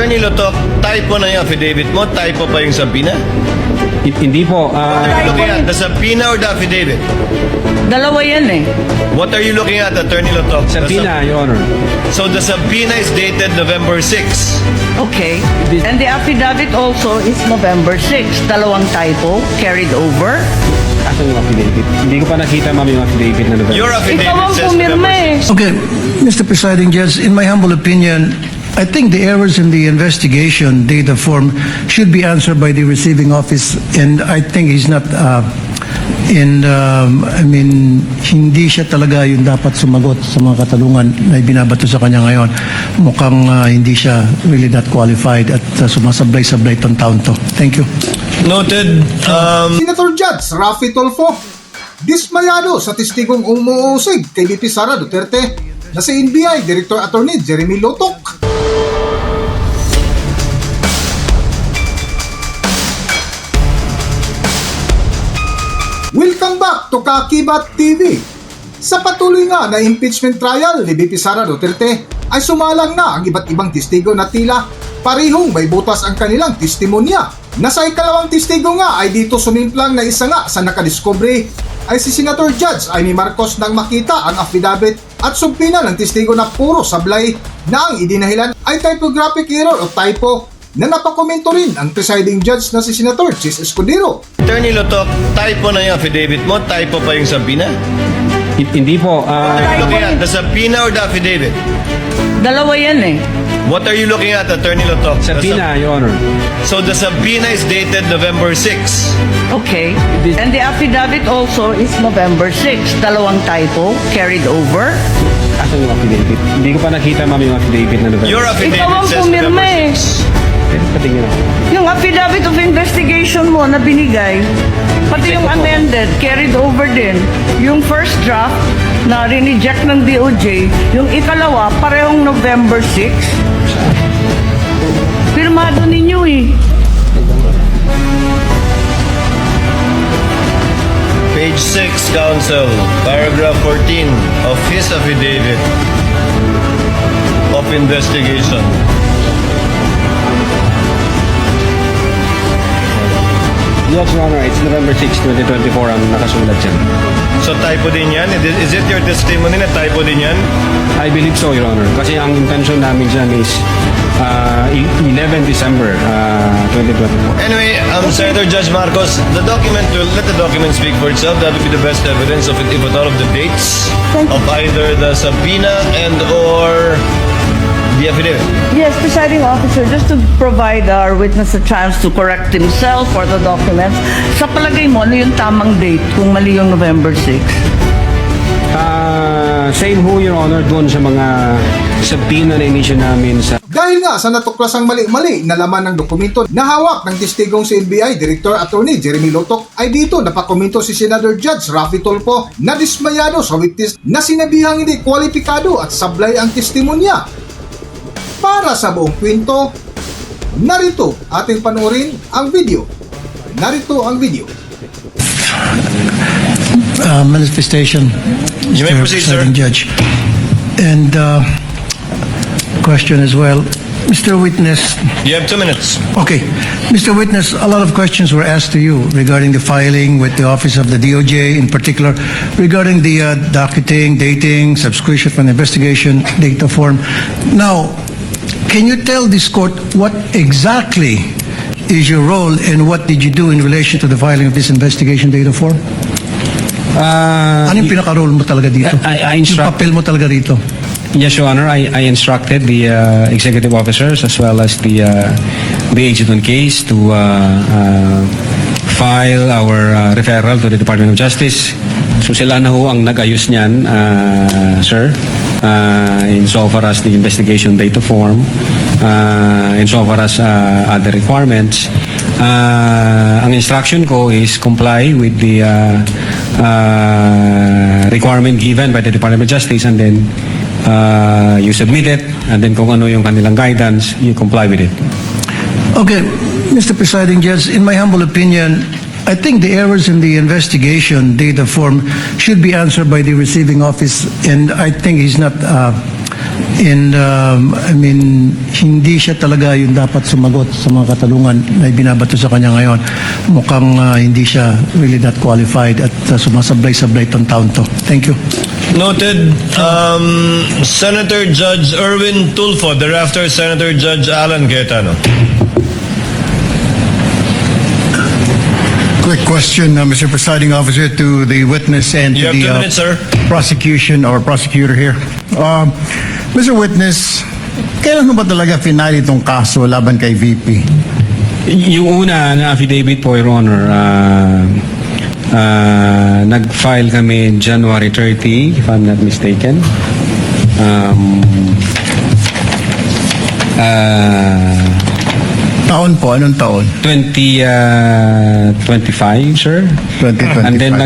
Attorney Lotok, typo na yung affidavit mo, typo pa yung subpoena? Hindi po. What are you looking at? The subpoena or the affidavit? Dalawa yan eh. What are you looking at, Attorney Lotok? Subpoena, Your Honor. So the subpoena is dated November 6. Okay. And the affidavit also is November 6. Dalawang typo carried over. Asan yung affidavit? Hindi ko pa nakita, ma'am, yung affidavit na November. Your Ikaw affidavit ang says pumirma November 6. eh. Okay, Mr. Presiding Judge, in my humble opinion, I think the errors in the investigation data form should be answered by the receiving office, and I think he's not, hindi siya talaga yung dapat sumagot sa mga katanungan na ibinabato sa kanya ngayon. Mukhang hindi siya really not qualified at sumasablay-sablay itong taon to. Thank you. Noted. Senator Judge Raffy Tulfo, dismayado sa testigong umuusig kay VP Sara Duterte na si NBI Director Attorney Jeremy Lotok. Welcome back to Kakibat TV. Sa patuloy nga na impeachment trial ni VP Sara Duterte ay sumalang na ang iba't ibang testigo na tila parehong may butas ang kanilang testimonya. Nasa ikalawang testigo nga ay dito sumimplang na isa nga sa nakadiscovery ay si Senator Judge Amy Marcos nang makita ang affidavit at subpina ng testigo na puro sablay na ang idinahilan ay typographic error o typo na napakomento rin ang presiding judge na si Senator Chis Escudero. Attorney Lotok, typo na yung affidavit mo, typo pa yung subpoena? Hindi po. What are you looking at? The subpoena or the affidavit? Dalawa yan eh. What are you looking at, Attorney Lotok? Subpoena, Your Honor. So the subpoena is dated November 6. Okay. And the affidavit also is November 6. Dalawang typo carried over. Asan yung affidavit? Hindi ko pa nakita, ma'am, yung affidavit na November. Your Ikaw affidavit ang says pumirma November eh. 6. Pwede patingin ako. Yung affidavit of investigation mo na binigay, pati yung amended, carried over din. Yung first draft na rineject ng DOJ, yung ikalawa, parehong November 6. Pirmado ninyo eh. Page 6, Counsel, paragraph 14 of his affidavit of investigation. Yes, Your Honor. It's November 6, 2024 ang nakasulat dyan. So typo din yan? Is it your testimony na typo din yan? I believe so, Your Honor. Kasi ang intention namin dyan is 11 December 2024. Anyway, Senator Judge Marcos, let the document speak for itself. That would be the best evidence of it, if at all, of the dates of either the subpoena and or the affidavit. Yes, presiding officer, just to provide our witness a chance to correct himself or the documents, sa palagay mo, ano yung tamang date kung mali yung November 6? Same ho, Your Honor, doon sa mga subpoena na inisyo namin sa... Dahil nga sa natuklasang mali-mali na laman ng dokumento na hawak ng testigong si NBI Director Attorney Jeremy Lotok ay dito napakomento si Senator Judge Raffy Tulfo na dismayado sa witness na sinabihang hindi kwalipikado at sablay ang testimonya. Para sa buong kwento, narito ating panoorin ang video. Narito ang video. Manifestation, You may Mr. proceed, sir. Presiding Judge. And question as well. Mr. Witness, You have 2 minutes. okay. Mr. Witness, a lot of questions were asked to you regarding the filing with the Office of the DOJ, in particular, regarding the docketing, dating, subscription for an investigation data form. Now, can you tell this court what exactly is your role and what did you do in relation to the filing of this investigation data form? Ano yung pinaka-role mo talaga dito? I Yung instruct- papel mo talaga dito? Yes, Your Honor. I instructed the executive officers as well as the agent on case to file our referral to the Department of Justice. So sila na ho ang nag-ayos niyan, sir, insofar as the investigation data form, insofar as other requirements. Ang instruction ko is comply with the requirement given by the Department of Justice, and then you submit it, and then kung ano yung kanilang guidance, you comply with it. Okay, Mr. Presiding Judge, in my humble opinion, I think the errors in the investigation data form should be answered by the receiving office, and I think he's not And I mean, hindi siya talaga yung dapat sumagot sa mga katanungan na binabato sa kanya ngayon. Mukhang hindi siya really not qualified at sumasablay-sablay itong taon to. Thank you. Noted. Senator Judge Erwin Tulfo, thereafter Senator Judge Alan Cayetano. Quick question, Mr. Presiding Officer, to the witness and You to have 2 the minutes, sir. prosecution or prosecutor here. Mr. Witness, kailan ba talaga final itong kaso laban kay VP? Yung una na affidavit po, Your Honor, nag-file kami January 30, if I'm not mistaken. Taon po, anong taon? 2025, sir. 2025. And then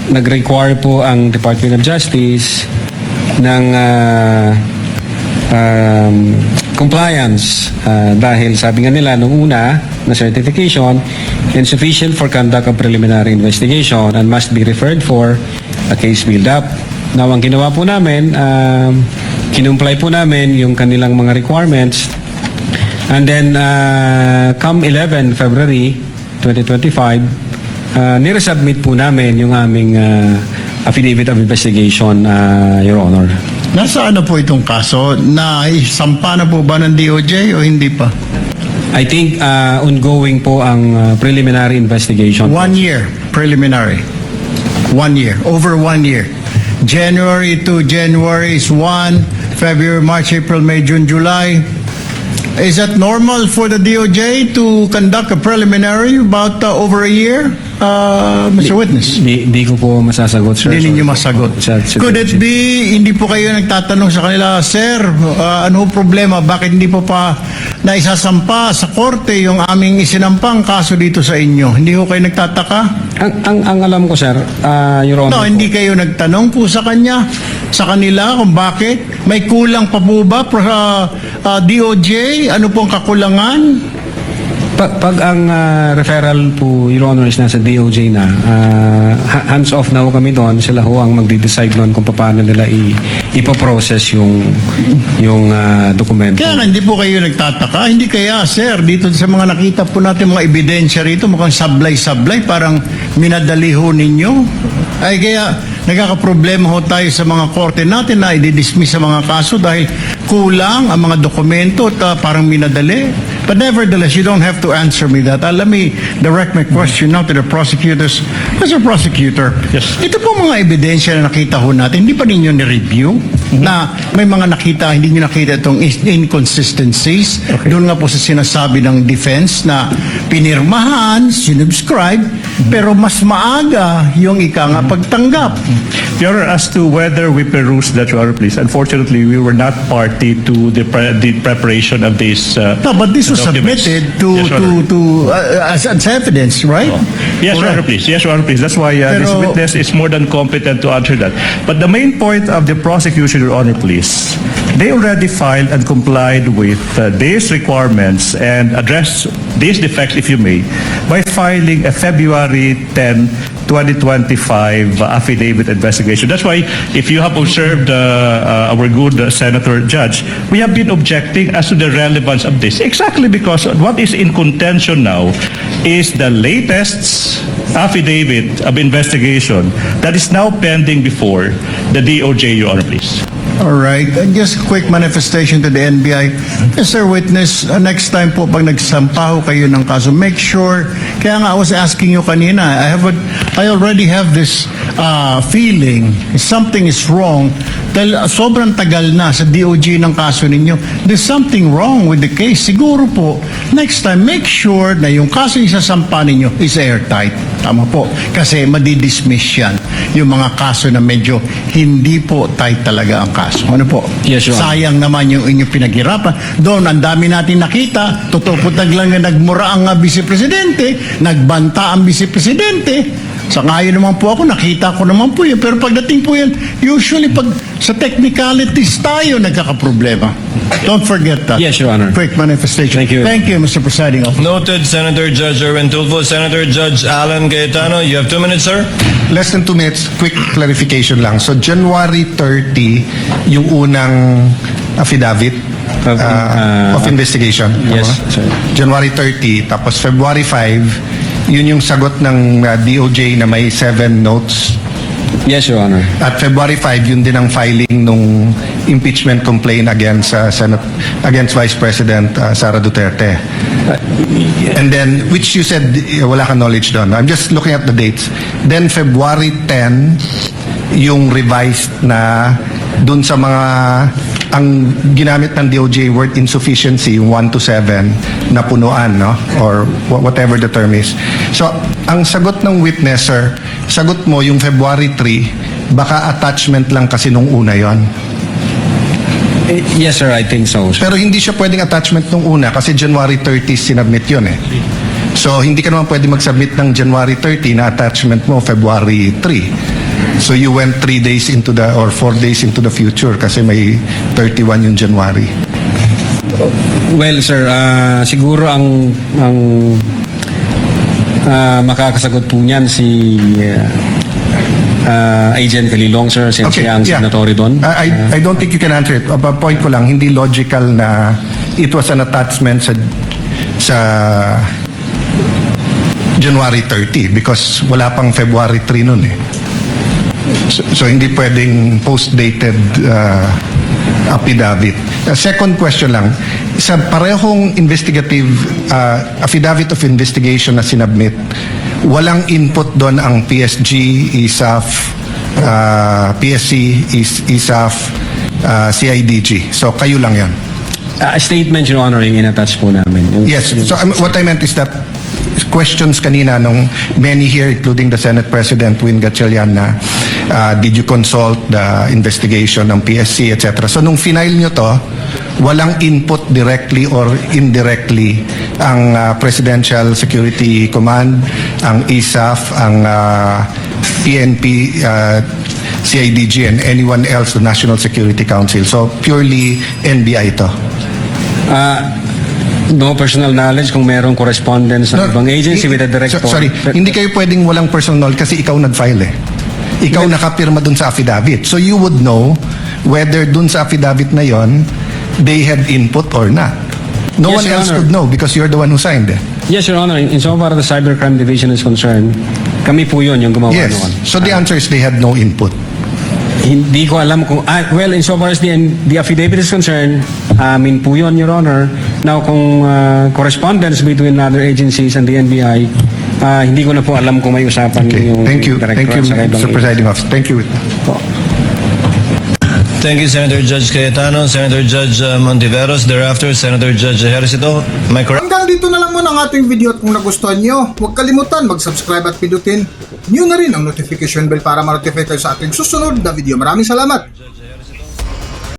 nag-require po ang Department of Justice ng compliance dahil sabi nga nila nung una na certification insufficient for conduct of preliminary investigation and must be referred for a case build-up. Now, ang ginawa po namin, kinumply po namin yung kanilang mga requirements. And then, come 11 February 2025, niresubmit po namin yung aming affidavit of investigation, Your Honor. Nasa ano po itong kaso? Sampa na po ba ng DOJ o hindi pa? I think ongoing po ang preliminary investigation. 1 year preliminary. 1 year. Over 1 year. January to January is 1. February, March, April, May, June, July. Is that normal for the DOJ to conduct a preliminary about over a year, Mr. Witness? Di ko po masasagot, sir. Hindi ninyo masagot. Could it be, hindi po kayo nagtatanong sa kanila, Sir, ano problema? Bakit hindi po pa naisasampa sa korte yung aming isinampang kaso dito sa inyo? Hindi ko kayo nagtataka? Ang alam ko, sir, Your No, Honor. hindi kayo nagtanong po sa kanila kung bakit? May kulang pa po ba DOJ? Ano pong kakulangan? Pag ang referral po, Your Honor, is nasa DOJ na, hands off na ho kami doon. Sila ho ang magde-decide noon kung paano nila ipoprocess yung dokumento. Kaya nga, hindi po kayo nagtataka. Hindi kaya, sir, dito sa mga nakita po natin mga ebidensya rito, mukhang sablay-sablay, parang minadali ho ninyo. Ay kaya, nagkakaproblema ho tayo sa mga korte natin na i-dismiss sa mga kaso dahil kulang ang mga dokumento at parang minadali. But nevertheless, you don't have to answer me that. Let me direct my question now to the prosecutors. Mr. Prosecutor, Yes. ito po mga ebidensya na nakita ho natin, hindi pa ninyo ni-review na may mga nakita, hindi nyo nakita itong inconsistencies. Okay. Doon nga po sa sinasabi ng defense na pinirmahan, sinubscribe, pero mas maaga yung nga pagtanggap. Your Honor, as to whether we perused that, Your Honor, please, unfortunately, we were not party to the preparation of this No, but this was documents. submitted Yes, Your Honor. as evidence, right? Yes, Your Honor, please. Yes, Your Honor, please. That's why this Pero- witness is more than competent to answer that. But the main point of the prosecution, Your Honor, please, they already filed and complied with these requirements and addressed these defects, if you may, by filing a February 10, 2025 affidavit investigation. That's why, if you have observed our good Senator Judge, we have been objecting as to the relevance of this. Exactly because what is in contention now is the latest affidavit of investigation that is now pending before the DOJ, Your Honor, please. All right. And just a quick manifestation to the NBI. Mr. Witness, next time po pag nagsampaho kayo ng kaso, make sure, kaya nga I was asking you kanina, I already have this feeling something is wrong dahil sobrang tagal na sa DOJ ng kaso ninyo. There's something wrong with the case. Siguro po, next time, make sure na yung kaso isasampa ninyo is airtight. Tama po. Kasi madidismiss yan. Yung mga kaso na medyo hindi po tight talaga ang kaso. Ano po? Yes, Your Honor. Sayang naman yung inyong pinaghirapan. Doon, ang dami natin nakita. Totoo po lang na nagmura ang Vice Presidente, nagbanta ang Vice Presidente. Sangayon naman po ako, nakita ko naman po yun. Pero pagdating po yan, usually pag sa technicalities tayo nagkakaproblema. Don't forget that. Yes, Your Honor. Quick manifestation. Thank you. Mr. Presiding Officer. Noted, Senator Judge Erwin Tulfo. Senator Judge Alan Cayetano, you have 2 minutes, sir. Less than 2 minutes, quick clarification lang. So January 30, yung unang affidavit of investigation. Yes, Tama? sir. January 30, tapos February 5, yun yung sagot ng DOJ na may 7 notes. Yes, Your Honor. At February 5, yun din ang filing nung impeachment complaint against against Vice President Sara Duterte. And then, which you said wala kang knowledge doon. I'm just looking at the dates. Then February 10, yung revised na dun sa mga ang ginamit ng DOJ word insufficiency, yung 1 to 7 na punuan, no? Or whatever the term is. So, ang sagot ng witness, sir, sagot mo yung February 3, baka attachment lang kasi nung una yon. Yes, sir, I think so. Sir. Pero hindi siya pwedeng attachment nung una kasi January 30 sinubmit yun eh. So, hindi ka naman pwede mag-submit ng January 30 na attachment mo February 3. So, you went 3 days into or 4 days into the future kasi may 31 yung January. Well, sir, siguro ang makakasagot po niyan si Agent Calilong, sir, since siya ang signatory doon. I don't think you can answer it. Point ko lang, hindi logical na it was an attachment sa January 30 because wala pang February 3 nun eh. So hindi pwedeng post-dated affidavit. Second question lang, sa parehong investigative affidavit of investigation na sinubmit, walang input doon ang PSG, ISAF, PSC, ISAF, CIDG. So kayo lang yan. Statement, Your Honor, yung in-attach po namin. Yes. So what I meant is that questions kanina nung many here, including the Senate President Win Gatchalian, na did you consult the investigation ng PSC, etc. So nung final nyo to, walang input directly or indirectly ang Presidential Security Command, ang ISAF, ang PNP, CIDG, and anyone else, the National Security Council. So purely NBI to. No personal knowledge kung merong correspondence ng ibang agency with the director. Sorry, hindi kayo pwedeng walang personal knowledge kasi ikaw nag-file eh. Ikaw nakapirma dun sa affidavit. So you would know whether dun sa affidavit na yon they had input or not. No Yes, one Your else Honor. could know because you're the one who signed it. Yes, Your Honor. Insofar the Cybercrime Division is concerned, kami po yun yung gumawa Yes. noon. So the answer is they had no input. Hindi ko alam kung... well, insofar as the affidavit is concerned, amin po yun, Your Honor. Now, kung correspondence between other agencies and the NBI, hindi ko na po alam kung may usapan Okay. yung Thank you. director Thank you, sa ibang Mr. Presiding Officer. Thank you. Thank you, Senator Judge Cayetano, Senator Judge Montiveros, thereafter Senator Judge Ejercito. Am I correct? Hanggang dito na lang muna ang ating video at kung nagustuhan nyo, huwag kalimutan mag-subscribe at pindutin nyo na rin ang notification bell para ma-notify kayo sa ating susunod na video. Maraming salamat!